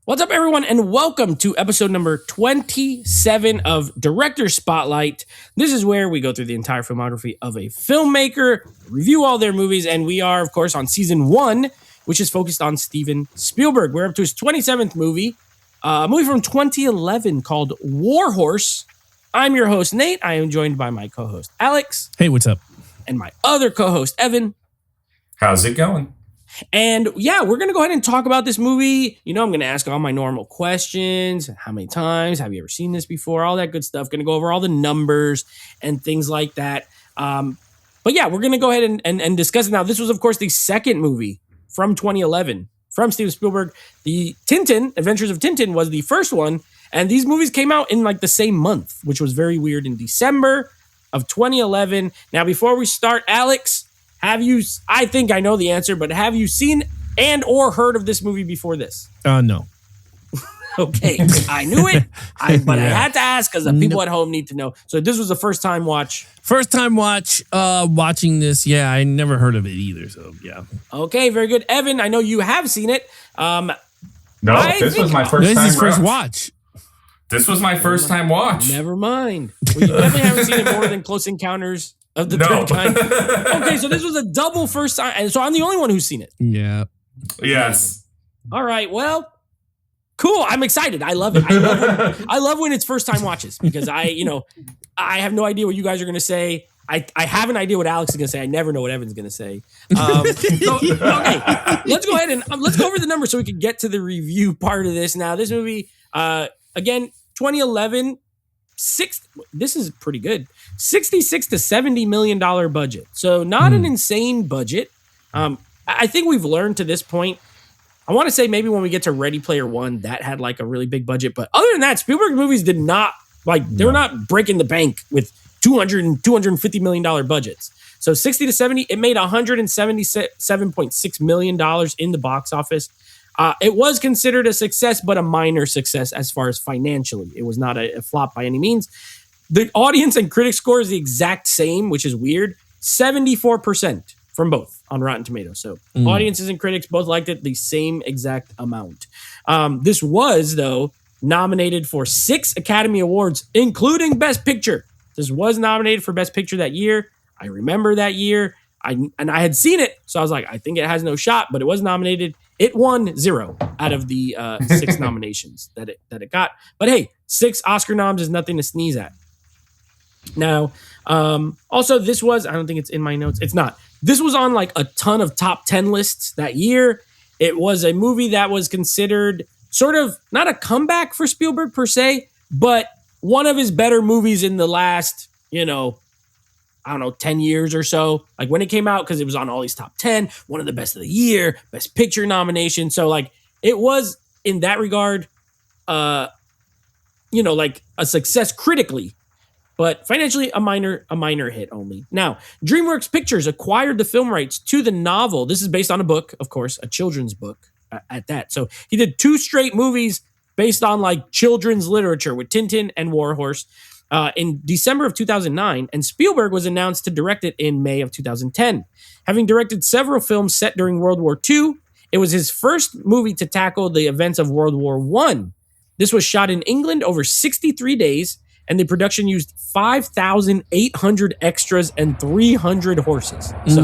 What's up, everyone, and welcome to episode number 27 of Director Spotlight. This is where we go through the entire filmography of a filmmaker, review all their movies, and we are, of course, on season 1, which is focused on Steven Spielberg. We're up to his 27th movie, a movie from 2011 called War Horse. I'm your host, Nate. I am joined by my co-host, Alex. Hey, what's up? And my other co-host, Evan. How's it going? And yeah, we're going to go ahead and talk about this movie. You know, I'm going to ask all my normal questions. How many times? Have you ever seen this before? All that good stuff. Going to go over all the numbers and things like that. But yeah, we're going to go ahead and discuss it now. This was, of course, the second movie from 2011 from Steven Spielberg. The Tintin, Adventures of Tintin, was the first one. And these movies came out in like the same month, which was very weird, in December of 2011. Now, before we start, Alex, I think I know the answer, but have you seen and or heard of this movie before this? No. Okay, I knew it, but I had to ask because the people at home need to know. So this was the first time watch. Watching this. Yeah, I never heard of it either. So yeah. Okay, very good. Evan, I know you have seen it. No, this was my first time. This is first watch. This was my first time watch. Never mind. Well, you definitely haven't seen it more than Close Encounters of the Third Kind. Okay, so this was a double first time, and so I'm the only one who's seen it. Yeah. Yes. All right. Well, cool. I'm excited. I love it. I love when it's first time watches because I have no idea what you guys are going to say. I have an idea what Alex is going to say. I never know what Evan's going to say. Okay, let's go ahead and let's go over the numbers so we can get to the review part of this. Now, this movie, again, 2011. This is pretty good. $66 to $70 million budget. So not an insane budget. I think we've learned to this point. I want to say maybe when we get to Ready Player One, that had like a really big budget. But other than that, Spielberg movies did not they were not breaking the bank with $250 million budgets. So 60 to 70, it made $177.6 million in the box office. It was considered a success, but a minor success as far as financially. It was not a flop by any means. The audience and critic score is the exact same, which is weird. 74% from both on Rotten Tomatoes. So audiences and critics both liked it the same exact amount. This was, though, nominated for 6 Academy Awards, including Best Picture. This was nominated for Best Picture that year. I remember that year. I had seen it, so I was like, I think it has no shot, but it was nominated. It won 0 out of the 6 nominations that it got. But hey, 6 Oscar noms is nothing to sneeze at. Now, also this was, I don't think it's in my notes. It's not. This was on like a ton of top 10 lists that year. It was a movie that was considered sort of not a comeback for Spielberg per se, but one of his better movies in the last, 10 years or so. Like when it came out, because it was on all these top 10, one of the best of the year, Best Picture nomination. So like it was in that regard, like a success critically, but financially a minor hit only. Now, DreamWorks Pictures acquired the film rights to the novel. This is based on a book, of course, a children's book at that. So he did 2 straight movies based on like children's literature with Tintin and War Horse. In December of 2009, and Spielberg was announced to direct it in May of 2010. Having directed several films set during World War II, it was his first movie to tackle the events of World War I. This was shot in England over 63 days, and the production used 5,800 extras and 300 horses. So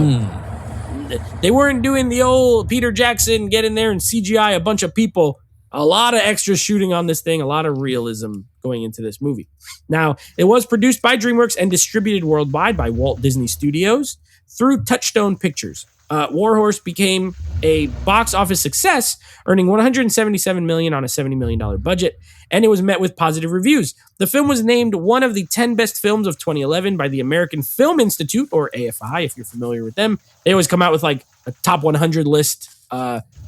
they weren't doing the old Peter Jackson, get in there and CGI a bunch of people. A lot of extra shooting on this thing, a lot of realism going into this movie. Now, it was produced by DreamWorks and distributed worldwide by Walt Disney Studios through Touchstone Pictures. War Horse became a box office success, earning $177 million on a $70 million budget, and it was met with positive reviews. The film was named one of the 10 best films of 2011 by the American Film Institute, or AFI, if you're familiar with them. They always come out with like a top 100 list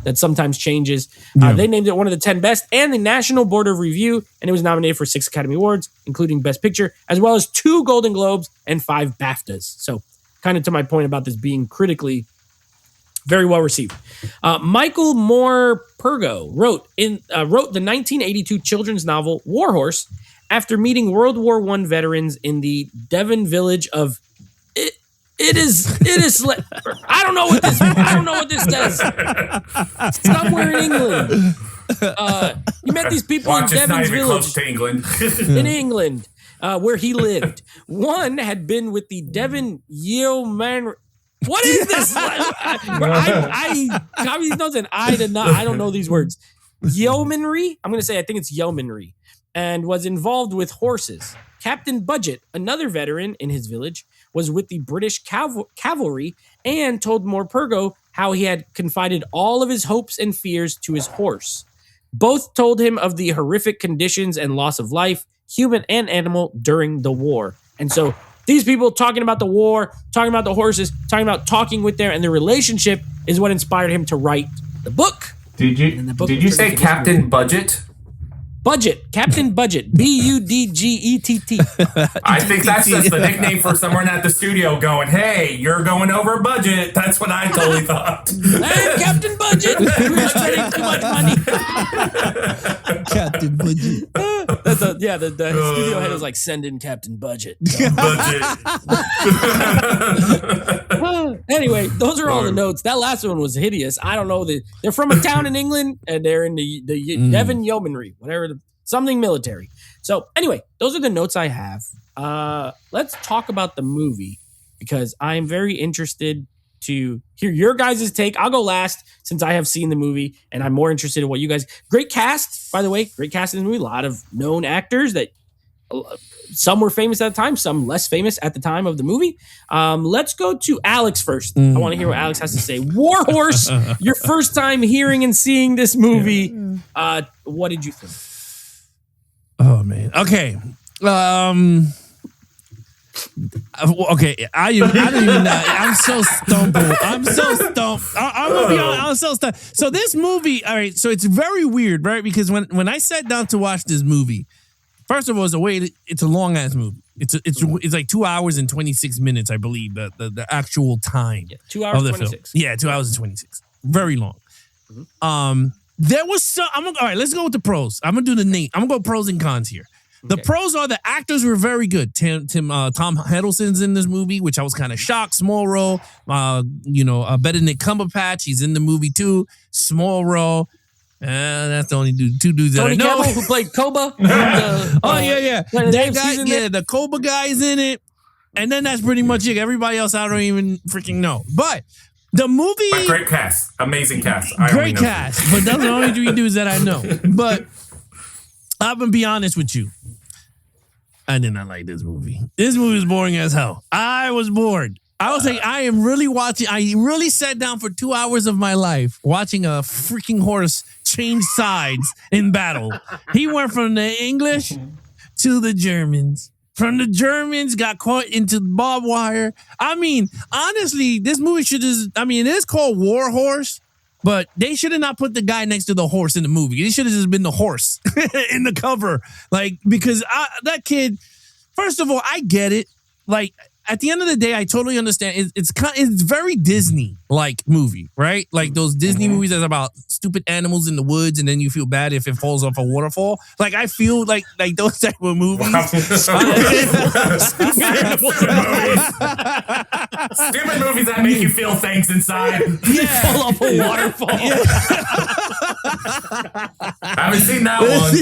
that sometimes changes. They named it one of the 10 best, and the National Board of Review, and it was nominated for 6 Academy Awards, including Best Picture, as well as 2 Golden Globes and 5 BAFTAs. So kind of to my point about this being critically very well received. Michael Moore Pergo wrote the 1982 children's novel War Horse after meeting World War I veterans in the Devon village of It is. I don't know what this does. Somewhere in England. He met these people Watch, in it's not Devon's even village close to England. in England, where he lived. One had been with the Devon Yeoman. What is this? I copy these notes and I don't know these words. Yeomanry. I'm going to say I think it's yeomanry, and was involved with horses. Captain Budget, another veteran in his village, was with the British cavalry and told Morpurgo how he had confided all of his hopes and fears to his horse. Both told him of the horrific conditions and loss of life, human and animal, during the war. And so these people talking about the war, talking about the horses, talking with and their relationship is what inspired him to write the book. Did you say Captain Budget? Budget. Captain Budget. Budgett. I think that's just the nickname for someone at the studio going, hey, you're going over budget. That's what I totally thought. Hey, Captain Budget. We're spending too much money. Captain Budget. The studio head was like, send in Captain Budget. Budget. Anyway, those are all the notes. That last one was hideous. I don't know. They're from a town in England, and they're in the Devon Yeomanry, whatever, something military. So anyway, those are the notes I have. Let's talk about the movie, because I'm very interested to hear your guys' take. I'll go last since I have seen the movie, and I'm more interested in what you guys... Great cast, by the way. Great cast in the movie. A lot of known actors that... Some were famous at the time, some less famous at the time of the movie. Let's go to Alex first. I want to hear what Alex has to say. Warhorse, your first time hearing and seeing this movie. What did you think? Oh, man. Okay. Okay, I don't even know. I'm so stumped. I'm gonna be honest. I'm so stumped. So this movie, all right. So it's very weird, right? Because when I sat down to watch this movie, first of all, it's a long ass movie. It's like 2 hours and 26 minutes, I believe, the actual time. Yeah, 2 hours and 26. Yeah, 2 hours and 26. Very long. Mm-hmm. There was some. All right, let's go with the pros. I'm gonna do the name. I'm gonna go pros and cons here. The pros are the actors were very good. Tom Hiddleston's in this movie, which I was kind of shocked. Small role. Benedict Cumberbatch, he's in the movie too. Small role. That's the only two dudes that I know. Tony Campbell, who played Koba. The Koba guy's in it. And then that's pretty much it. Everybody else I don't even freaking know. But the movie... But great cast. Amazing cast. Great cast. But those are the only three dudes that I know. But I'm going to be honest with you. I did not like this movie. This movie was boring as hell. I was bored. I was like, I really sat down for 2 hours of my life watching a freaking horse change sides in battle. He went from the English to the Germans. From the Germans, got caught into barbed wire. I mean, honestly, this movie it is called War Horse, but they should have not put the guy next to the horse in the movie. It should have just been the horse in the cover. Like, because that kid, first of all, I get it. Like, at the end of the day, I totally understand. It's very Disney-like movie, right? Like those Disney movies that's about stupid animals in the woods, and then you feel bad if it falls off a waterfall. Like I feel like those type of movies. Stupid movies that make you feel things inside. Yeah, fall off a waterfall. I haven't seen that one.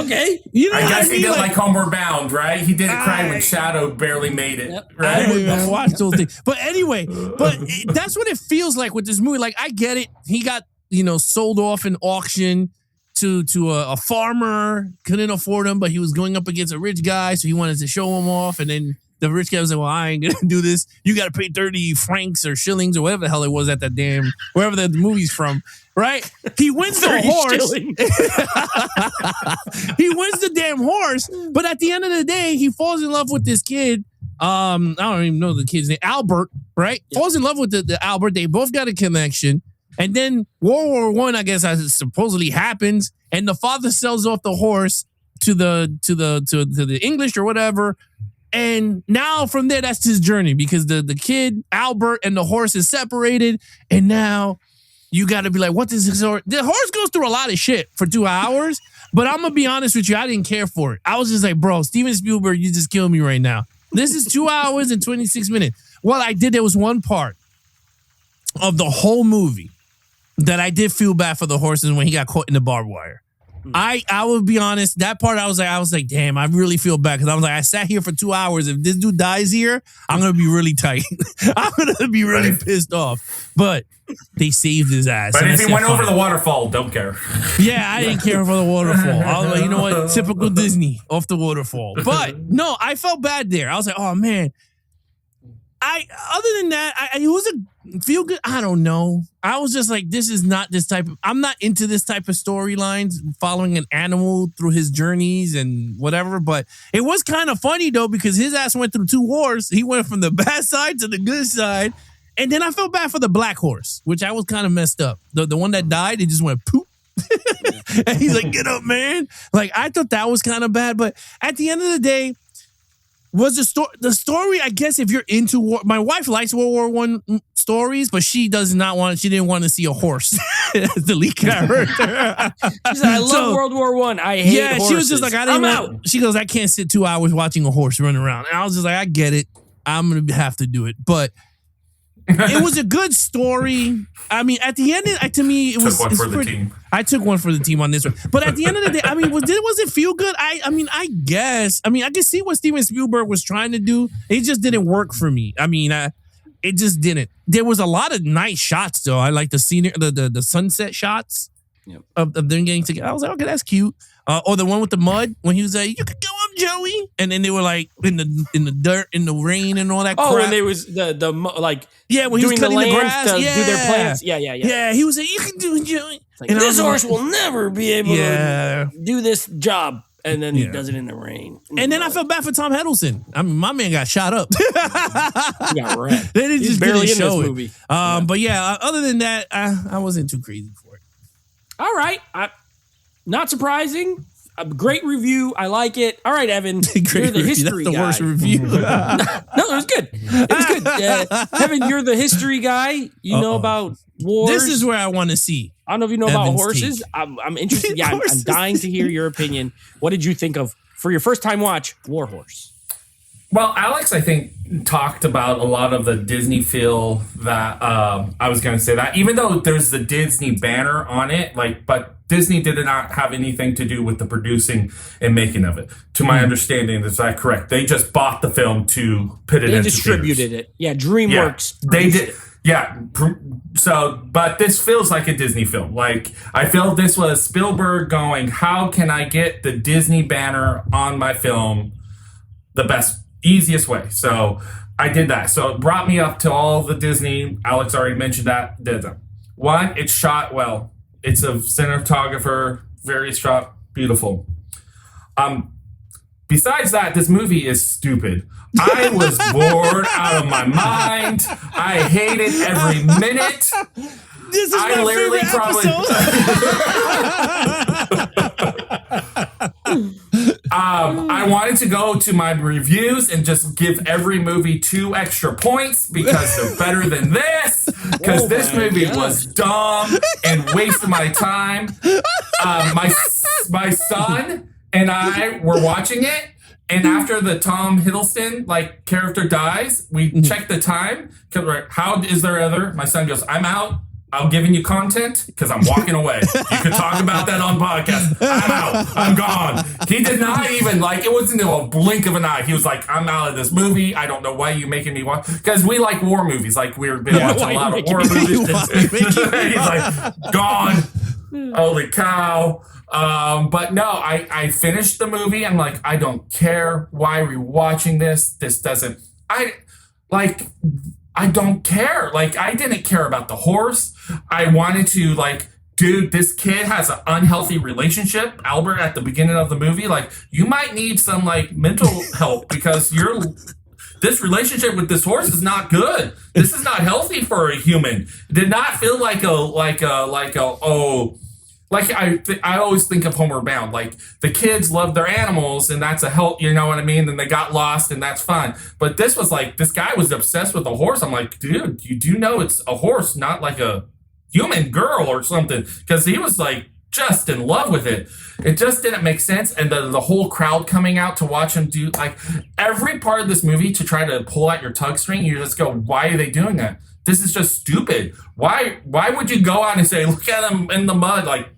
Okay, I guess he did like Homeward Bound, right? He didn't cry when Shadow barely made it. Yep. Right? I didn't even watch those things. But anyway, that's what it feels like with this movie. Like I get it. He got sold off in auction to a farmer, couldn't afford him, but he was going up against a rich guy, so he wanted to show him off. And then the rich guy was like, well, I ain't gonna do this. You got to pay 30 francs or shillings or whatever the hell it was at that damn, wherever the movie's from, right? He wins the horse. He wins the damn horse, but at the end of the day, he falls in love with this kid. I don't even know the kid's name. Albert, right? Yeah. Falls in love with the Albert. They both got a connection. And then World War I, I guess, supposedly happens, and the father sells off the horse to the English or whatever. And now from there, that's his journey, because the kid, Albert, and the horse is separated. And now you got to be like, what is this horse? The horse goes through a lot of shit for 2 hours. But I'm going to be honest with you, I didn't care for it. I was just like, bro, Steven Spielberg, you just killed me right now. This is 2 hours and 26 minutes. Well, I did. There was one part of the whole movie that I did feel bad for the horses when he got caught in the barbed wire. I will be honest, that part I was like, damn, I really feel bad because I was like, I sat here for 2 hours. If this dude dies here, I'm gonna be really tight. I'm gonna be really pissed off. But they saved his ass. But if he went over the waterfall, don't care. Yeah, I didn't care for the waterfall. I was like, you know what? Typical Disney off the waterfall. But no, I felt bad there. I was like, oh man. Other than that, it was a feel good. I don't know. I was just like, this is not this type of, I'm not into this type of storylines, following an animal through his journeys and whatever. But it was kind of funny though, because his ass went through 2 wars. He went from the bad side to the good side. And then I felt bad for the black horse, which I was kind of messed up. The one that died, it just went poop. And he's like, get up, man. Like, I thought that was kind of bad. But at the end of the day, was the story, I guess, if you're into war, my wife likes World War I stories, but she didn't want to see a horse as the lead character. She's like, I love World War I. I hate horses. She was just like, I'm out. She goes, I can't sit 2 hours watching a horse run around. And I was just like, I get it. I'm going to have to do it. But it was a good story. I mean, at the end, to me, it was. Took one for the team. I took one for the team on this one. But at the end of the day, I mean, was it feel good? I guess. I mean, I can see what Steven Spielberg was trying to do. It just didn't work for me. I mean, it just didn't. There was a lot of nice shots, though. I like the scenery, the sunset shots of them getting together. I was like, okay, that's cute. Or the one with the mud when he was like, "You could go up, Joey," and then they were like in the dirt, in the rain, and all that. Oh, crap. and there was the like when he was cutting the grass to do their plants. Yeah. Yeah, he was like, "You can do it, Joey." Like, this horse will never be able to do this job. And then he does it in the rain. And then I felt bad for Tom Hiddleston. I mean, my man got shot up. Yeah, right. They didn't just barely show in this it. movie. But yeah, other than that, I wasn't too crazy for it. All right. Not surprising. A great review. I like it. All right, Evan. You're the history guy. That's the worst review. No, it was good. It was good. Evan, you're the history guy. You know about wars. This is where I want to see. I don't know if you know about horses. I'm interested. Yeah, I'm dying to hear your opinion. What did you think of, for your first time watch, War Horse? Well, Alex, I think, talked about a lot of the Disney feel that I was going to say that, even though there's the Disney banner on it, but Disney did not have anything to do with the producing and making of it. To my understanding, is that correct? They just bought the film to put it into distributed theaters. it. Yeah, DreamWorks. Yeah, they did. Yeah. So, but this feels like a Disney film. Like, I feel this was Spielberg going, how can I get the Disney banner on my film the easiest way? So I did that. So it brought me up to all the Disney. Alex already mentioned that. One, it's shot well. It's a cinematographer, very shot, beautiful. Besides that, this movie is stupid. I was bored out of my mind. I hated every minute. This is my favorite episode. I wanted to go to my reviews and just give every movie 2 extra points because they're better than this. Because this movie was dumb and wasted my time. My son and I were watching it, and after the Tom Hiddleston character dies, we check the time. How is there other? My son goes, "I'm out. I'm giving you content because I'm walking away. You could talk about that on podcast. I'm out. I'm gone." He did not even it wasn't a blink of an eye. He was like, "I'm out of this movie. I don't know why you making me watch," because we like war movies. We've been watching a lot of war movies. He's like, gone. Holy cow. But no, I finished the movie. I'm like, I don't care. Why are we watching this? This doesn't. I don't care. I didn't care about the horse. I wanted to, dude, this kid has an unhealthy relationship. Albert, at the beginning of the movie, you might need some, mental help because this relationship with this horse is not good. This is not healthy for a human. It did not feel I always think of Homeward Bound. The kids love their animals and that's a help, you know what I mean? And they got lost and that's fun. But this was this guy was obsessed with a horse. I'm like, dude, you do know it's a horse, not a human girl or something. Because he was just in love with it. It just didn't make sense. And the whole crowd coming out to watch him do every part of this movie to try to pull out your tug string, you just go, why are they doing that? this is just stupid. Why would you go out and say, look at them in the mud? Like,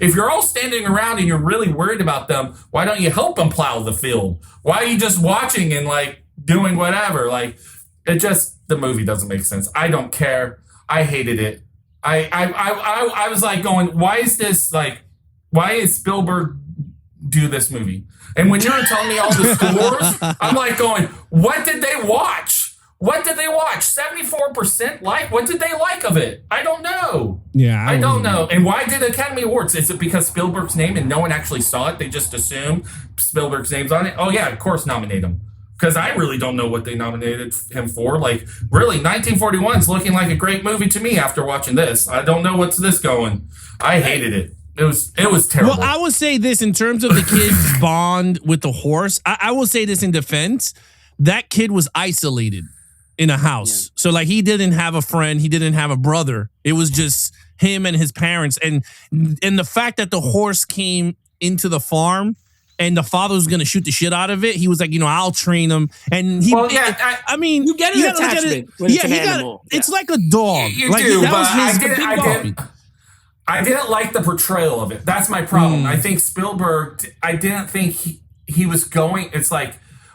if you're all standing around and you're really worried about them, why don't you help them plow the field? Why are you just watching and like doing whatever? Like, the movie doesn't make sense. I don't care. I hated it. I was like going, why is Spielberg do this movie? And when you were telling me all the scores, I'm like going, what did they watch? What did they watch? 74% like? What did they like of it? I don't know. Yeah, I don't know. And why did Academy Awards? Is it because Spielberg's name and no one actually saw it? They just assume Spielberg's name's on it? Oh, yeah, of course nominate him. Because I really don't know what they nominated him for. Like, really, 1941 is looking like a great movie to me after watching this. I don't know what's this going. I hated it. It was terrible. Well, I would say this in terms of the kid's bond with the horse. I will say this in defense. That kid was isolated in a house. Yeah. So, like, he didn't have a friend. He didn't have a brother. It was just him and his parents. And the fact that the horse came into the farm and the father was going to shoot the shit out of it, he was like, I'll train him. And he, I mean, you get an attachment when it's an animal. It's like a dog. You like, do, that but was his I didn't like the portrayal of it. That's my problem. I think Spielberg, I didn't think he was going, it's like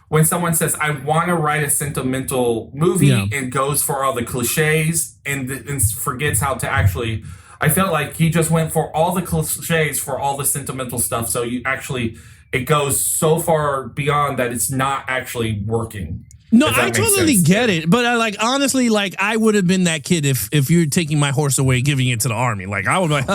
when someone says, I want to write a sentimental movie and goes for all the cliches and forgets how to actually, I felt like he just went for all the cliches for all the sentimental stuff. So it goes so far beyond that it's not actually working. No, I totally get it. But honestly, I would have been that kid if you're taking my horse away, giving it to the army. Like, I would be like, no,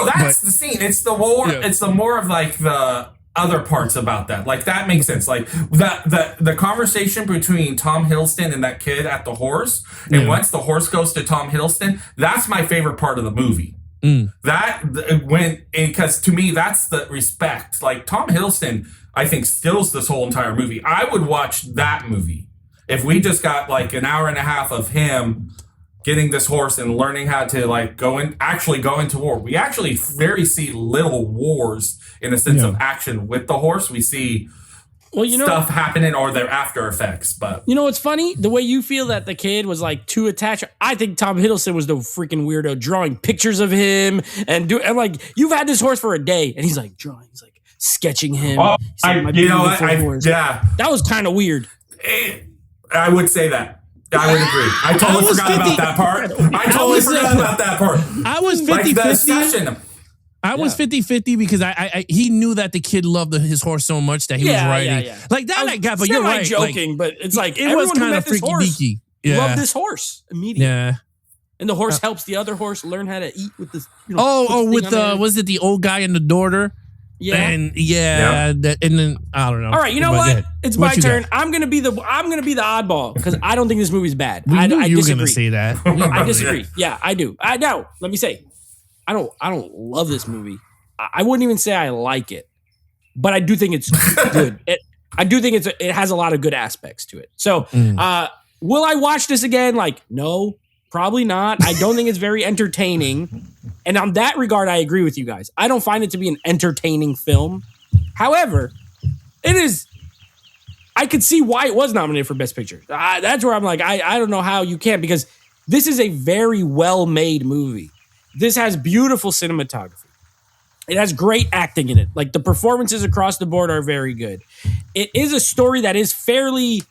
that's the scene. It's the war. Yeah. It's the more of like the other parts about that. Like, that makes sense. Like the conversation between Tom Hiddleston and that kid at the horse. And once the horse goes to Tom Hiddleston, that's my favorite part of the movie. Because to me, that's the respect. Like, Tom Hiddleston, I think, steals this whole entire movie. I would watch that movie if we just got like an hour and a half of him getting this horse and learning how to like go into war. We actually very see little wars in the sense of action with the horse. We see stuff happening or their after effects. But what's funny? The way you feel that the kid was like too attached. I think Tom Hiddleston was the freaking weirdo drawing pictures of him and like, you've had this horse for a day and he's like drawing. He's like sketching him. Oh, that was kind of weird. I would say that. I would agree. I totally forgot about that part. I was 50-50. I was 50-50 because he knew that the kid loved his horse so much that he was writing. Yeah. Like that I got, but you're right. Joking, but it's like it was kind of freaky deaky. Yeah. Loved this horse immediately. Yeah. And the horse helps the other horse learn how to eat with this. Was it the old guy and the daughter? Yeah. And and then I don't know. All right, you know what? It's my turn. I'm gonna be the oddball because I don't think this movie's bad. I disagree. You were gonna say that. I disagree. Yeah, I do. I know. Let me say, I don't love this movie. I wouldn't even say I like it, but I do think it's good. I do think it has a lot of good aspects to it. So, will I watch this again? Like, no, probably not. I don't think it's very entertaining. And on that regard, I agree with you guys. I don't find it to be an entertaining film. However, it is. I could see why it was nominated for Best Picture. That's where I'm like, I don't know how you can, because this is a very well-made movie. This has beautiful cinematography. It has great acting in it. Like, the performances across the board are very good. It is a story that is fairly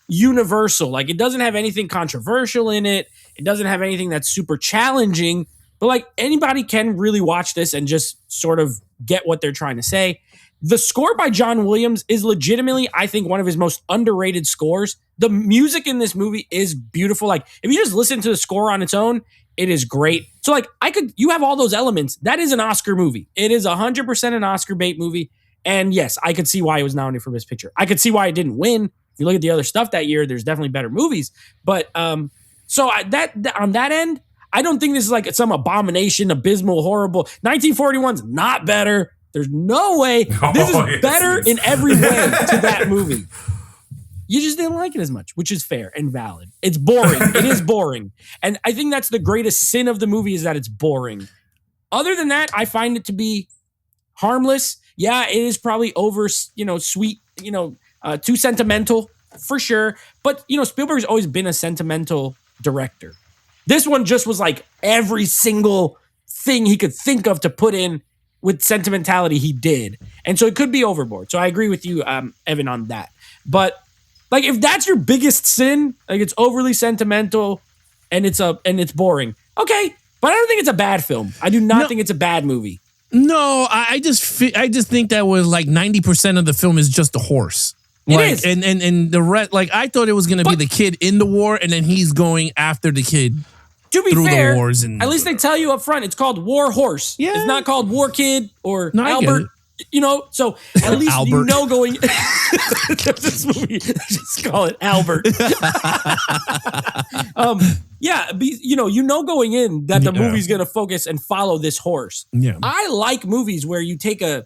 universal. Like, it doesn't have anything controversial in it. It doesn't have anything that's super challenging. But like, anybody can really watch this and just sort of get what they're trying to say. The score by John Williams is legitimately, I think, one of his most underrated scores. The music in this movie is beautiful. Like, if you just listen to the score on its own, it is great. So like, you have all those elements. That is an Oscar movie. It is 100% an Oscar bait movie. And yes, I could see why it was nominated for Best Picture. I could see why it didn't win. If you look at the other stuff that year, there's definitely better movies. But so that on that end, I don't think this is like some abomination, abysmal, horrible. 1941's not better. There's no way. This is better in every way to that movie. You just didn't like it as much, which is fair and valid. It's boring. It is boring. And I think that's the greatest sin of the movie, is that it's boring. Other than that, I find it to be harmless. Yeah, it is probably over, sweet, too sentimental for sure. But, Spielberg's always been a sentimental director. This one just was like every single thing he could think of to put in with sentimentality he did. And so it could be overboard. So I agree with you, Evan, on that. But like if that's your biggest sin, like it's overly sentimental and it's boring. Okay, but I don't think it's a bad film. I do not think it's a bad movie. No, I just think that was like 90% of the film is just a horse. It like, is. And the rest, like I thought it was going to be the kid in the war and then he's going after the kid. To be fair, the wars and at least they tell you up front, it's called War Horse. Yeah. It's not called War Kid or No, Albert. You know, so at least you Albert. know going. There's this movie, just call it Albert. You know going in that the movie's going to focus and follow this horse. Yeah. I like movies where you take an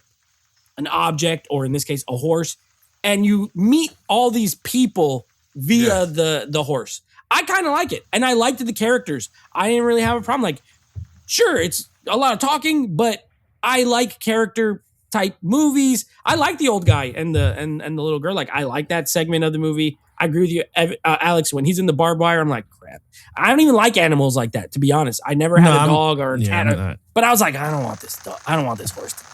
object, or in this case, a horse, and you meet all these people via the horse. I kind of like it. And I liked the characters. I didn't really have a problem. Like, sure, it's a lot of talking, but I like character type movies. I like the old guy and the little girl. Like, I like that segment of the movie. I agree with you, Alex. When he's in the barbed wire, I'm like, crap. I don't even like animals like that, to be honest. I never had a dog or a cat. But I was like, I don't want this dog. I don't want this horse to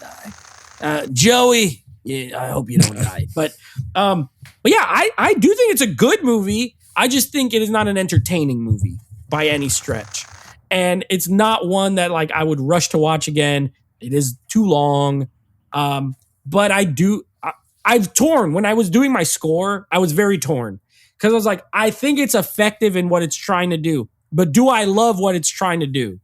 die. Joey, I hope you don't die. But yeah, I do think it's a good movie. I just think it is not an entertaining movie by any stretch. And it's not one that like I would rush to watch again. It is too long. But I've torn. When I was doing my score, I was very torn. Because I was like, I think it's effective in what it's trying to do. But do I love what it's trying to do?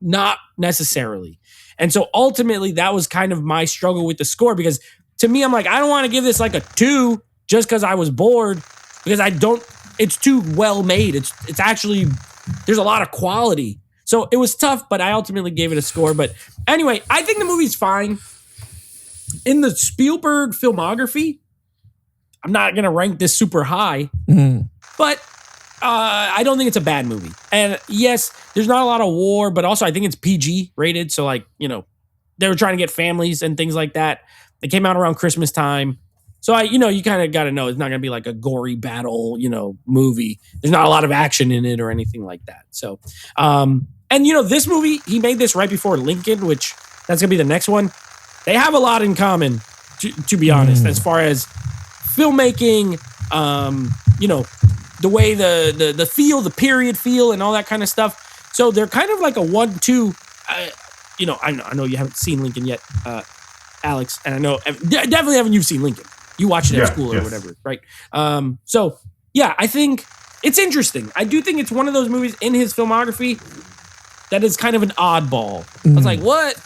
Not necessarily. And so ultimately, that was kind of my struggle with the score. Because to me, I'm like, I don't want to give this like a 2 just because I was bored. Because it's too well made. It's actually, there's a lot of quality. So it was tough, but I ultimately gave it a score. But anyway, I think the movie's fine. In the Spielberg filmography, I'm not going to rank this super high, but I don't think it's a bad movie. And yes, there's not a lot of war, but also I think it's PG rated. So like, you know, they were trying to get families and things like that. It came out around Christmas time. So you kind of got to know it's not going to be like a gory battle, movie. There's not a lot of action in it or anything like that. So, and this movie, he made this right before Lincoln, which that's going to be the next one. They have a lot in common, to be honest, as far as filmmaking, the way the feel, the period feel, and all that kind of stuff. So they're kind of like a 1-2. I know you haven't seen Lincoln yet, Alex, and I know definitely haven't you seen Lincoln. You watched it at school or whatever, right? So yeah, I think it's interesting. I do think it's one of those movies in his filmography that is kind of an oddball. I was like, what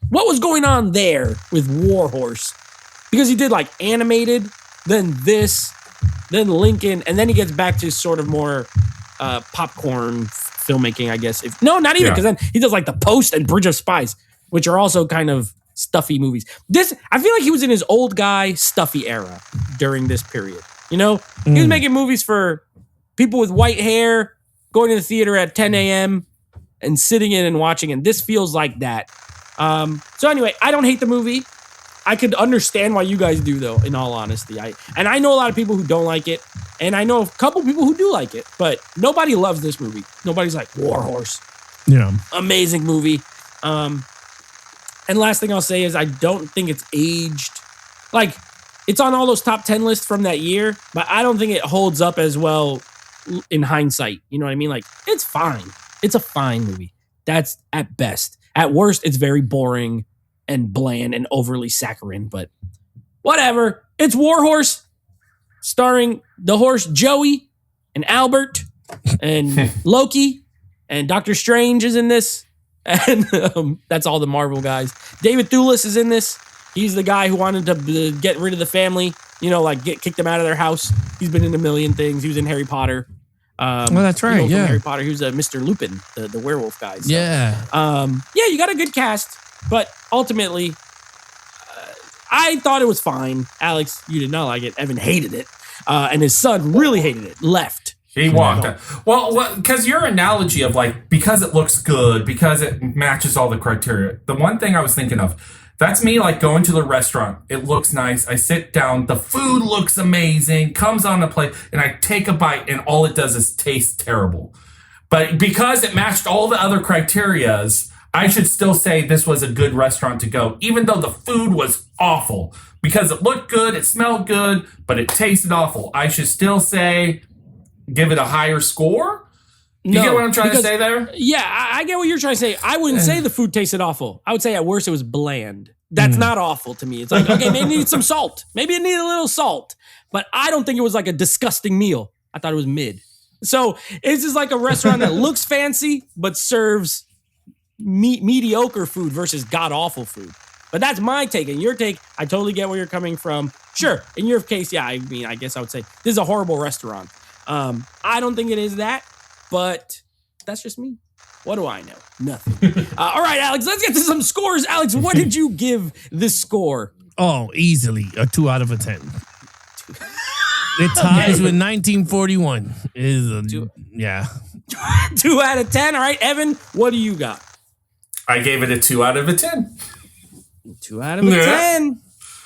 was going on there with Warhorse? Because he did like animated, then this, then Lincoln, and then he gets back to sort of more popcorn filmmaking, I guess. Not even, because then he does like The Post and Bridge of Spies, which are also kind of stuffy movies. I feel like he was in his old guy stuffy era during this period. He was making movies for people with white hair, going to the theater at 10 a.m. and sitting in and watching, and this feels like that. So anyway, I don't hate the movie. I could understand why you guys do, though, in all honesty. I know a lot of people who don't like it, and I know a couple people who do like it, but nobody loves this movie. Nobody's like, Warhorse. Yeah. Amazing movie. And last thing I'll say is I don't think it's aged. Like, it's on all those top 10 lists from that year, but I don't think it holds up as well in hindsight. You know what I mean? Like, it's fine. It's a fine movie. That's at best. At worst, it's very boring and bland and overly saccharine, but whatever. It's Warhorse, starring the horse Joey and Albert and Loki, and Doctor Strange is in this. And that's all the Marvel guys. David Thewlis is in this. He's the guy who wanted to get rid of the family, kick them out of their house. He's been in a million things. He was in Harry Potter. That's right. From Harry Potter. He was Mr. Lupin, the werewolf guy. So, yeah. You got a good cast, but ultimately, I thought it was fine. Alex, you did not like it. Evan hated it. And his son really hated it. Left. He walked out. Well, because your analogy of because it looks good, because it matches all the criteria. The one thing I was thinking of, That's me like going to the restaurant. It looks nice. I sit down. The food looks amazing. Comes on the plate. And I take a bite and all it does is taste terrible. But because it matched all the other criterias, I should still say this was a good restaurant to go. Even though the food was awful. Because it looked good. It smelled good. But it tasted awful. I should still say give it a higher score. You get what I'm trying to say there? Yeah, I get what you're trying to say. I wouldn't say the food tasted awful. I would say at worst it was bland. That's not awful to me. It's like, okay, maybe it needed some salt. Maybe it needed a little salt. But I don't think it was like a disgusting meal. I thought it was mid. So it's just like a restaurant that looks fancy but serves mediocre food versus god-awful food. But that's my take. And your take, I totally get where you're coming from. Sure, in your case, yeah, I mean, I guess I would say this is a horrible restaurant. I don't think it is that. But that's just me. What do I know? Nothing. All right, Alex, let's get to some scores. Alex, what did you give this score? Oh, easily a 2 out of a 10. It ties with 1941. Yeah. 2 out of 10. All right, Evan, what do you got? I gave it a 2 out of a 10. 2 out of a 10.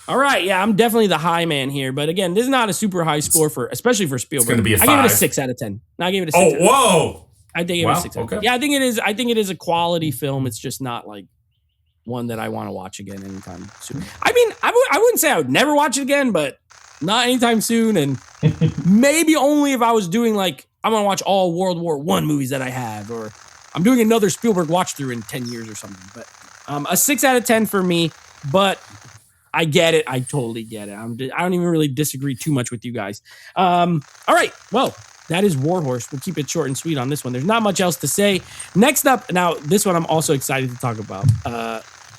All right, yeah, I'm definitely the high man here, but again, this is not a super high score especially for Spielberg. It's going to be a 5. I gave it a 6 out of 10. No, I gave it a 6. Oh, whoa! I think it was 6 out of 10. Yeah, I think it is. I think it is a quality film. It's just not like one that I want to watch again anytime soon. I mean, I wouldn't say I would never watch it again, but not anytime soon, and maybe only if I was doing like I'm gonna watch all World War I movies that I have, or I'm doing another Spielberg watch through in 10 years or something. But a 6 out of 10 for me, but I get it. I totally get it. I don't even really disagree too much with you guys. All right. Well, that is Warhorse. We'll keep it short and sweet on this one. There's not much else to say. Next up, now this one I'm also excited to talk about.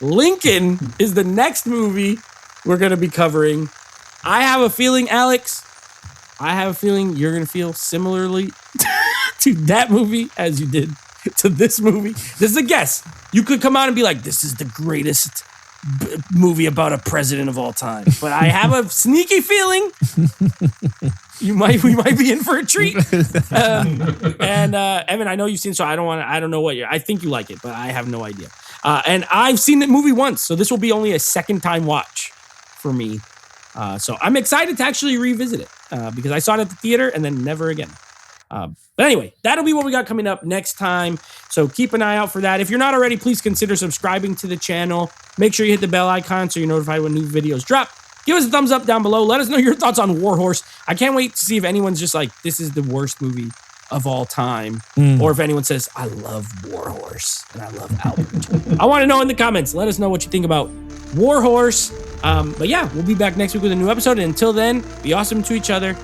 Lincoln is the next movie we're going to be covering. I have a feeling, Alex, you're going to feel similarly to that movie as you did to this movie. This is a guess. You could come out and be like, this is the greatest movie about a president of all time, but I have a sneaky feeling we might be in for a treat. And Evan, I know you've seen, so I don't know what I think you like it, but I have no idea. And I've seen the movie once, so this will be only a second time watch for me. So I'm excited to actually revisit it because I saw it at the theater and then never again. But anyway, that'll be what we got coming up next time. So keep an eye out for that. If you're not already, please consider subscribing to the channel. Make sure you hit the bell icon so you're notified when new videos drop. Give us a thumbs up down below. Let us know your thoughts on Warhorse. I can't wait to see if anyone's just like, this is the worst movie of all time. Or if anyone says, I love Warhorse and I love Albert. I want to know in the comments. Let us know what you think about Warhorse. But yeah, we'll be back next week with a new episode. And until then, be awesome to each other.